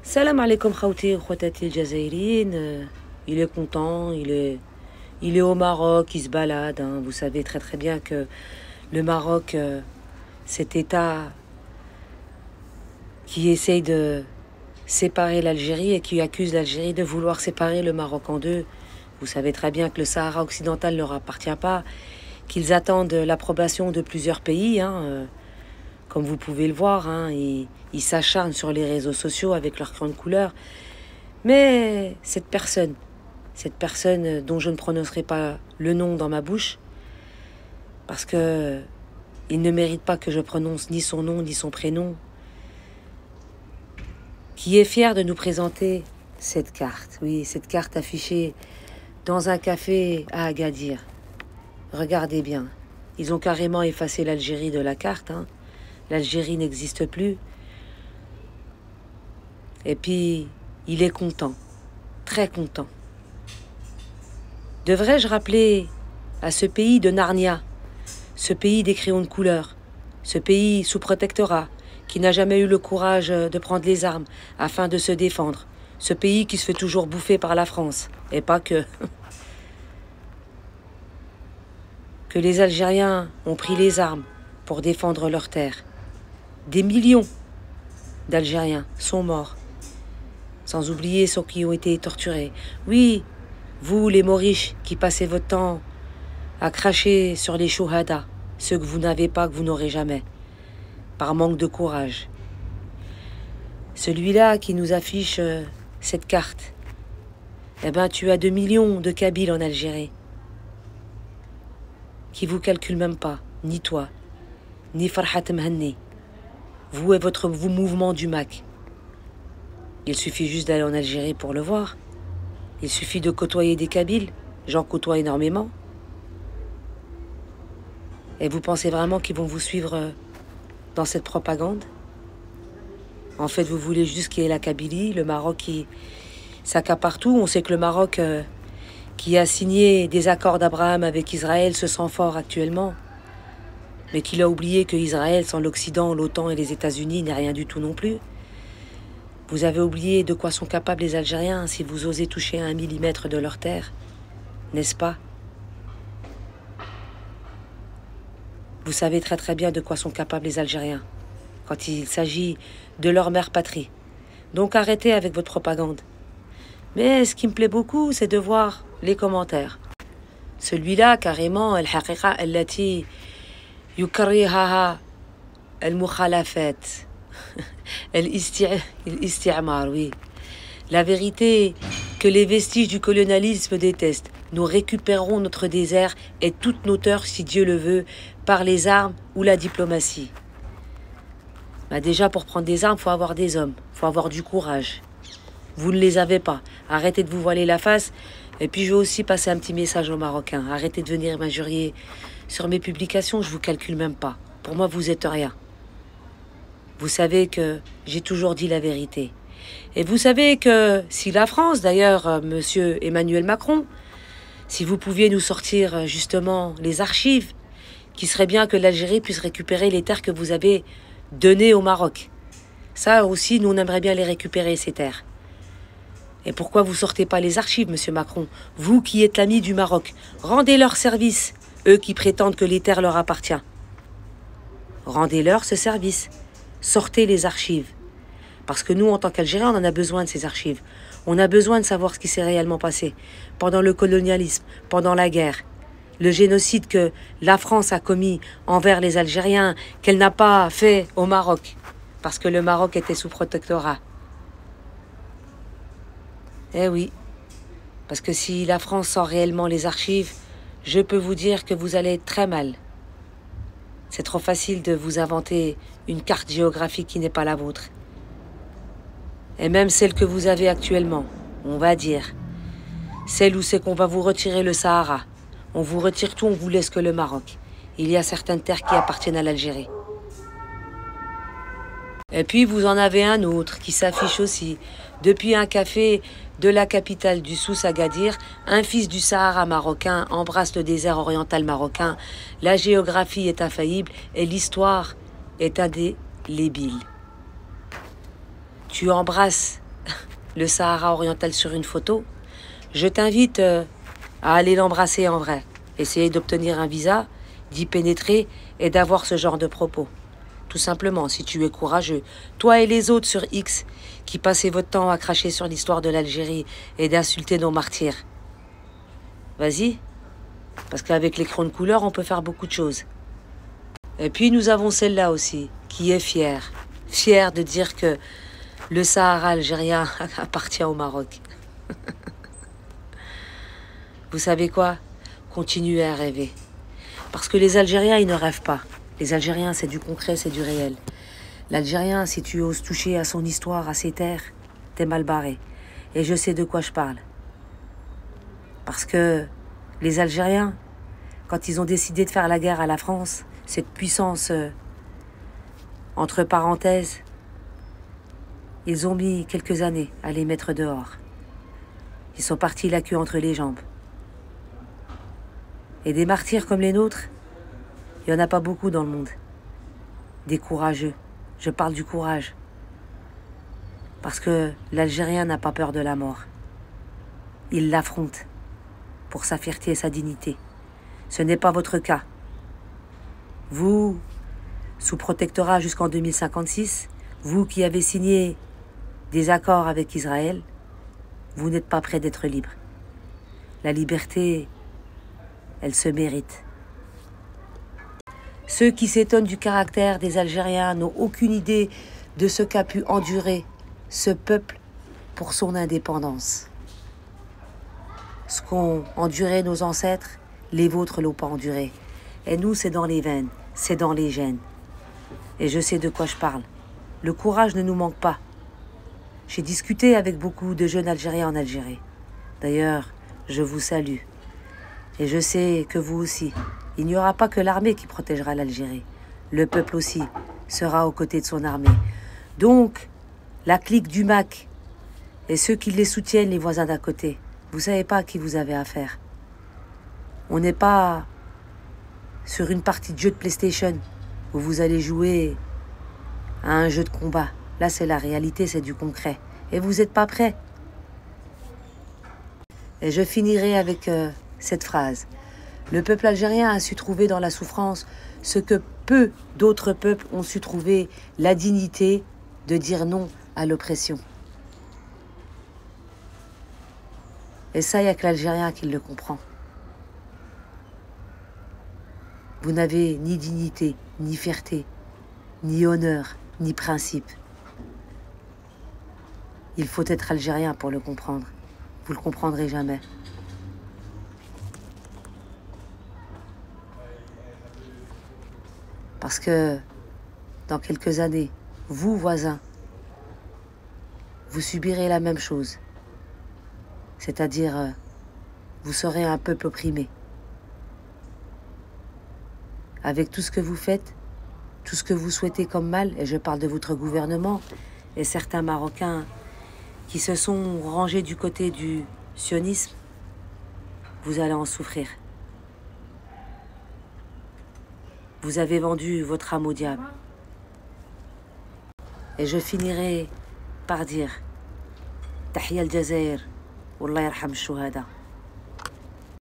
Salam alaikum khawti khwatati al-Jazairiyin. Il est content, il est au Maroc, il se balade, hein. Vous savez très très bien que le Maroc, cet État qui essaye de séparer l'Algérie et qui accuse l'Algérie de vouloir séparer le Maroc en deux. Vous savez très bien que le Sahara occidental ne leur appartient pas, qu'ils attendent l'approbation de plusieurs pays, hein. Comme vous pouvez le voir, hein, ils s'acharnent sur les réseaux sociaux avec leurs crayons de couleur. Mais cette personne dont je ne prononcerai pas le nom dans ma bouche, parce que il ne mérite pas que je prononce ni son nom ni son prénom, qui est fier de nous présenter cette carte. Oui, cette carte affichée dans un café à Agadir. Regardez bien, ils ont carrément effacé l'Algérie de la carte, hein. L'Algérie n'existe plus. Et puis, il est content, très content. Devrais-je rappeler à ce pays de Narnia, ce pays des crayons de couleur, ce pays sous protectorat, qui n'a jamais eu le courage de prendre les armes afin de se défendre, ce pays qui se fait toujours bouffer par la France, et pas que... que les Algériens ont pris les armes pour défendre leurs terres. Des millions d'Algériens sont morts, sans oublier ceux qui ont été torturés. Oui, vous, les Mauriches, qui passez votre temps à cracher sur les chouhadas, ceux que vous n'avez pas, que vous n'aurez jamais, par manque de courage. Celui-là qui nous affiche cette carte, eh ben, tu as 2 millions de Kabyles en Algérie, qui vous calculent même pas, ni toi, ni Farhat Mhanni. Vous et votre mouvement du MAC. Il suffit juste d'aller en Algérie pour le voir. Il suffit de côtoyer des Kabyles. J'en côtoie énormément. Et vous pensez vraiment qu'ils vont vous suivre dans cette propagande? En fait, vous voulez juste qu'il y ait la Kabylie, le Maroc qui s'accapare tout. On sait que le Maroc, qui a signé des accords d'Abraham avec Israël, se sent fort actuellement. Mais qu'il a oublié que Israël, sans l'Occident, l'OTAN et les États-Unis, n'est rien du tout non plus. Vous avez oublié de quoi sont capables les Algériens si vous osez toucher à 1 millimètre de leur terre, n'est-ce pas? Vous savez très très bien de quoi sont capables les Algériens quand il s'agit de leur mère patrie. Donc arrêtez avec votre propagande. Mais ce qui me plaît beaucoup, c'est de voir les commentaires. Celui-là, carrément, al-haqiqa allati يكرهها المخالفات الاستعمار, oui. La vérité que les vestiges du colonialisme détestent. Nous récupérerons notre désert et toutes nos terres, si Dieu le veut, par les armes ou la diplomatie. Bah déjà, pour prendre des armes, il faut avoir des hommes, il faut avoir du courage. Vous ne les avez pas. Arrêtez de vous voiler la face. Et puis, je vais aussi passer un petit message aux Marocains. Arrêtez de venir m'injurier sur mes publications, je vous calcule même pas. Pour moi, vous êtes rien. Vous savez que j'ai toujours dit la vérité. Et vous savez que si la France, d'ailleurs, monsieur Emmanuel Macron, si vous pouviez nous sortir justement les archives, qu'il serait bien que l'Algérie puisse récupérer les terres que vous avez données au Maroc. Ça aussi, nous, on aimerait bien les récupérer, ces terres. Et pourquoi vous sortez pas les archives, monsieur Macron? Vous qui êtes l'ami du Maroc, rendez leur service. Eux qui prétendent que les terres leur appartiennent. Rendez-leur ce service. Sortez les archives. Parce que nous, en tant qu'Algériens, on en a besoin de ces archives. On a besoin de savoir ce qui s'est réellement passé pendant le colonialisme, pendant la guerre. Le génocide que la France a commis envers les Algériens, qu'elle n'a pas fait au Maroc. Parce que le Maroc était sous protectorat. Eh oui. Parce que si la France sort réellement les archives, je peux vous dire que vous allez être très mal. C'est trop facile de vous inventer une carte géographique qui n'est pas la vôtre. Et même celle que vous avez actuellement, on va dire. Celle où c'est qu'on va vous retirer le Sahara. On vous retire tout, on vous laisse que le Maroc. Il y a certaines terres qui appartiennent à l'Algérie. Et puis vous en avez un autre qui s'affiche aussi. Depuis un café de la capitale du Souss Agadir, un fils du Sahara marocain embrasse le désert oriental marocain. La géographie est infaillible et l'histoire est indélébile. Tu embrasses le Sahara oriental sur une photo, je t'invite à aller l'embrasser en vrai, essayer d'obtenir un visa, d'y pénétrer et d'avoir ce genre de propos. Tout simplement, si tu es courageux. Toi et les autres sur X qui passez votre temps à cracher sur l'histoire de l'Algérie et d'insulter nos martyrs. Vas-y, parce qu'avec l'écran de couleur, on peut faire beaucoup de choses. Et puis nous avons celle-là aussi, qui est fière. Fière de dire que le Sahara algérien appartient au Maroc. Vous savez quoi? Continuez à rêver. Parce que les Algériens, ils ne rêvent pas. Les Algériens, c'est du concret, c'est du réel. L'Algérien, si tu oses toucher à son histoire, à ses terres, t'es mal barré. Et je sais de quoi je parle. Parce que les Algériens, quand ils ont décidé de faire la guerre à la France, cette puissance, entre parenthèses, ils ont mis quelques années à les mettre dehors. Ils sont partis la queue entre les jambes. Et des martyrs comme les nôtres, il n'y en a pas beaucoup dans le monde. Des courageux. Je parle du courage. Parce que l'Algérien n'a pas peur de la mort. Il l'affronte pour sa fierté et sa dignité. Ce n'est pas votre cas. Vous, sous protectorat jusqu'en 2056, vous qui avez signé des accords avec Israël, vous n'êtes pas prêt d'être libre. La liberté, elle se mérite. Ceux qui s'étonnent du caractère des Algériens n'ont aucune idée de ce qu'a pu endurer ce peuple pour son indépendance. Ce qu'ont enduré nos ancêtres, les vôtres l'ont pas enduré. Et nous, c'est dans les veines, c'est dans les gènes. Et je sais de quoi je parle. Le courage ne nous manque pas. J'ai discuté avec beaucoup de jeunes Algériens en Algérie. D'ailleurs, je vous salue. Et je sais que vous aussi. Il n'y aura pas que l'armée qui protégera l'Algérie. Le peuple aussi sera aux côtés de son armée. Donc, la clique du MAC et ceux qui les soutiennent, les voisins d'à côté, vous savez pas à qui vous avez affaire. On n'est pas sur une partie de jeu de PlayStation où vous allez jouer à un jeu de combat. Là, c'est la réalité, c'est du concret. Et vous n'êtes pas prêts. Et je finirai avec cette phrase. Le peuple algérien a su trouver dans la souffrance ce que peu d'autres peuples ont su trouver, la dignité de dire non à l'oppression. Et ça, il n'y a que l'Algérien qui le comprend. Vous n'avez ni dignité, ni fierté, ni honneur, ni principe. Il faut être algérien pour le comprendre. Vous le comprendrez jamais. Parce que dans quelques années, vous, voisins, vous subirez la même chose. C'est-à-dire, vous serez un peuple opprimé. Avec tout ce que vous faites, tout ce que vous souhaitez comme mal, et je parle de votre gouvernement, et certains Marocains qui se sont rangés du côté du sionisme, vous allez en souffrir. Vous avez vendu votre âme au diable. Et je finirai par dire Tahia al-Jazair, Wallah yarham al-shuhada.